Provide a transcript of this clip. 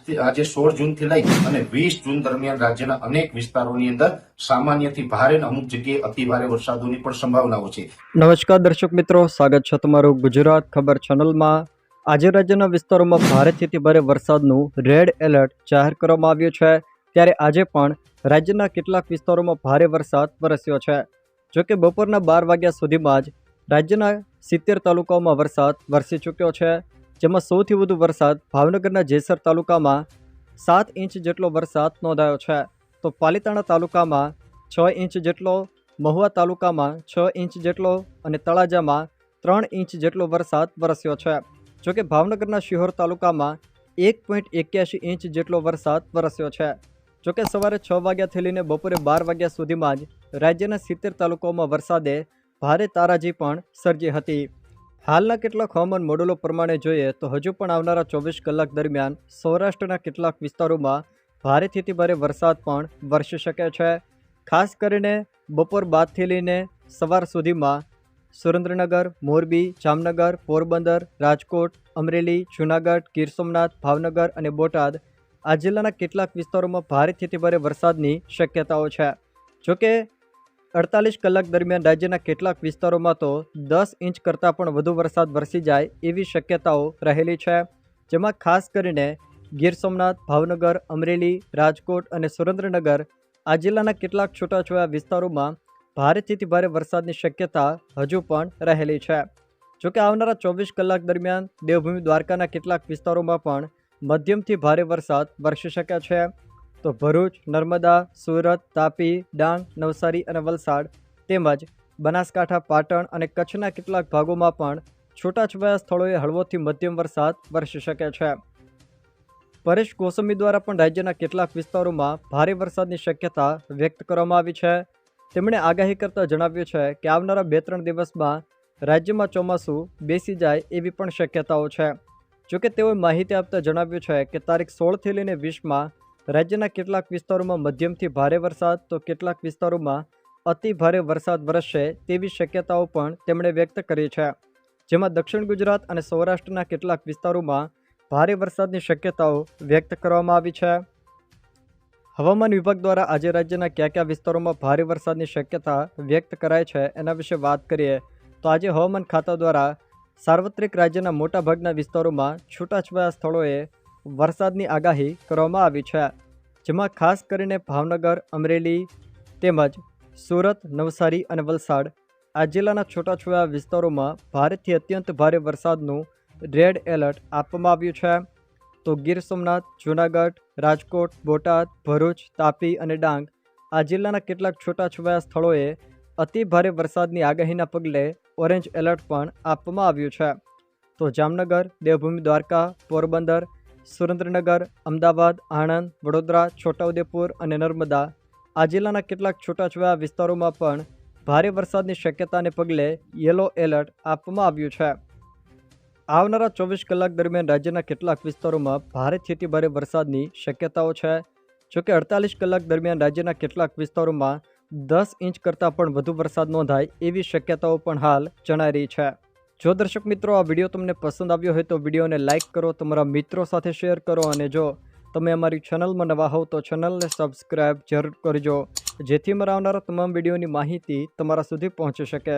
આજે 16 જૂનથી લઈ અને 20 જૂન દરમિયાન રાજ્યના અનેક વિસ્તારોની અંદર સામાન્યથી ભારે અને અમુક જગ્યાએ અતિભારે વરસાદોની પણ સંભાવનાઓ છે। નમસ્કાર દર્શક મિત્રો, સ્વાગત છે તમારું ગુજરાત ખબર ચેનલમાં। આજે રાજ્યના વિસ્તારોમાં ભારેથી અતિ ભારે વરસાદનું રેડ એલર્ટ જાહેર કરવામાં આવ્યું છે। ત્યારે આજે પણ રાજ્યના કેટલાક વિસ્તારોમાં ભારે વરસાદ વરસ્યો છે। જોકે બપોરના 12 વાગ્યા સુધીમાં જ રાજ્યના 70 તાલુકાઓમાં વરસાદ વરસી ચૂક્યો છે, જેમાં સૌથી વધુ વરસાદ ભાવનગરના જેસર તાલુકામાં 7 ઇંચ જેટલો વરસાદ નોંધાયો છે। તો પાલીતાણા તાલુકામાં 6 ઇંચ જેટલો, મહુવા તાલુકામાં 6 ઇંચ જેટલો અને તળાજામાં 3 ઇંચ જેટલો વરસાદ વરસ્યો છે। જોકે ભાવનગરના શિહોર તાલુકામાં 1.81 ઇંચ જેટલો વરસાદ વરસ્યો છે। જોકે સવારે 6 વાગ્યાથી લઈને બપોરે 12 વાગ્યા સુધીમાં જ રાજ્યના 70 તાલુકાઓમાં વરસાદે ભારે તારાજી પણ સર્જી હતી। હાલના કેટલાક હવામાન મોડેલો પ્રમાણે જોઈએ તો હજુ પણ આવનારા 24 કલાક દરમિયાન સૌરાષ્ટ્રના કેટલાક વિસ્તારોમાં ભારેથી અતિ ભારે વરસાદ પણ વરસી શકે છે। ખાસ કરીને બપોર બાદથી લઈને સવાર સુધીમાં સુરેન્દ્રનગર, મોરબી, જામનગર, પોરબંદર, રાજકોટ, અમરેલી, જૂનાગઢ, ગીર સોમનાથ, ભાવનગર અને બોટાદ આ જિલ્લાના કેટલાક વિસ્તારોમાં ભારેથી અતિ ભારે વરસાદની શક્યતાઓ છે। જોકે 48 કલાક દરમિયાન રાજ્યના કેટલાક વિસ્તારોમાં તો 10 ઇંચ કરતાં પણ વધુ વરસાદ વરસી જાય એવી શક્યતાઓ રહેલી છે, જેમાં ખાસ કરીને ગીર સોમનાથ, ભાવનગર, અમરેલી, રાજકોટ અને સુરેન્દ્રનગર આ જિલ્લાના કેટલાક છૂટાછવાયા વિસ્તારોમાં ભારેથી અતિ ભારે વરસાદની શક્યતા હજુ પણ રહેલી છે। જોકે આવનારા 24 કલાક દરમિયાન દેવભૂમિ દ્વારકાના કેટલાક વિસ્તારોમાં પણ મધ્યમથી ભારે વરસાદ વરસી શકે છે। તો ભરૂચ, નર્મદા, સુરત, તાપી, ડાંગ, નવસારી અને વલસાડ તેમજ બનાસકાંઠા, પાટણ અને કચ્છના કેટલાક ભાગોમાં પણ છૂટાછવાયા સ્થળોએ હળવોથી મધ્યમ વરસાદ વરસી શકે છે। પરેશ ગોસ્વામી દ્વારા પણ રાજ્યના કેટલાક વિસ્તારોમાં ભારે વરસાદની શક્યતા વ્યક્ત કરવામાં આવી છે। તેમણે આગાહી કરતા જણાવ્યું છે કે આવનારા 2-3 દિવસમાં રાજ્યમાં ચોમાસું બેસી જાય એવી પણ શક્યતાઓ છે। જોકે તેઓએ માહિતી આપતા જણાવ્યું છે કે તારીખ 16થી લઈને 20માં રાજ્યના કેટલાક વિસ્તારોમાં મધ્યમથી ભારે વરસાદ તો કેટલાક વિસ્તારોમાં અતિ ભારે વરસાદ વરસશે તેવી શક્યતાઓ પણ તેમણે વ્યક્ત કરી છે, જેમાં દક્ષિણ ગુજરાત અને સૌરાષ્ટ્રના કેટલાક વિસ્તારોમાં ભારે વરસાદની શક્યતાઓ વ્યક્ત કરવામાં આવી છે। હવામાન વિભાગ દ્વારા આજે રાજ્યના કયા કયા વિસ્તારોમાં ભારે વરસાદની શક્યતા વ્યક્ત કરાય છે એના વિશે વાત કરીએ તો આજે હવામાન ખાતા દ્વારા સાર્વત્રિક રાજ્યના મોટાભાગના વિસ્તારોમાં છૂટાછવાયા સ્થળોએ વરસાદની આગાહી કરવામાં આવી છે, જેમાં ખાસ કરીને ભાવનગર, અમરેલી તેમજ સુરત, નવસારી અને વલસાડ આ જિલ્લાના છૂટાછવાયા વિસ્તારોમાં ભારેથી અત્યંત ભારે વરસાદનું રેડ એલર્ટ આપવામાં આવ્યું છે। તો ગીર સોમનાથ, જૂનાગઢ, રાજકોટ, બોટાદ, ભરૂચ, તાપી અને ડાંગ આ જિલ્લાના કેટલાક છૂટાછવાયા સ્થળોએ અતિ ભારે વરસાદની આગાહીના પગલે ઓરેન્જ એલર્ટ પણ આપવામાં આવ્યું છે। તો જામનગર, દેવભૂમિ દ્વારકા, પોરબંદર, સુરેન્દ્રનગર, અમદાવાદ, આણંદ, વડોદરા, છોટાઉદેપુર અને નર્મદા આ જિલ્લાના કેટલાક છૂટાછવાયા વિસ્તારોમાં પણ ભારે વરસાદની શક્યતાને પગલે યલો એલર્ટ આપવામાં આવ્યું છે। આવનારા 24 કલાક દરમિયાન રાજ્યના કેટલાક વિસ્તારોમાં ભારેથી અતિ ભારે વરસાદની શક્યતાઓ છે। જોકે 48 કલાક દરમિયાન રાજ્યના કેટલાક વિસ્તારોમાં 10 ઇંચ કરતાં પણ વધુ વરસાદ નોંધાય એવી શક્યતાઓ પણ હાલ જણાઈ રહી છે। જો દર્શક મિત્રો આ વિડીયો તમને પસંદ આવ્યો હોય તો વિડીયોને લાઇક કરો, તમારા મિત્રો સાથે શેર કરો અને જો તમે અમારી ચેનલમાં નવા હોવ તો ચેનલને સબસ્ક્રાઈબ જરૂર કરજો, જેથી મારા આવનારા તમામ વિડીયોની માહિતી તમારા સુધી પહોંચી શકે।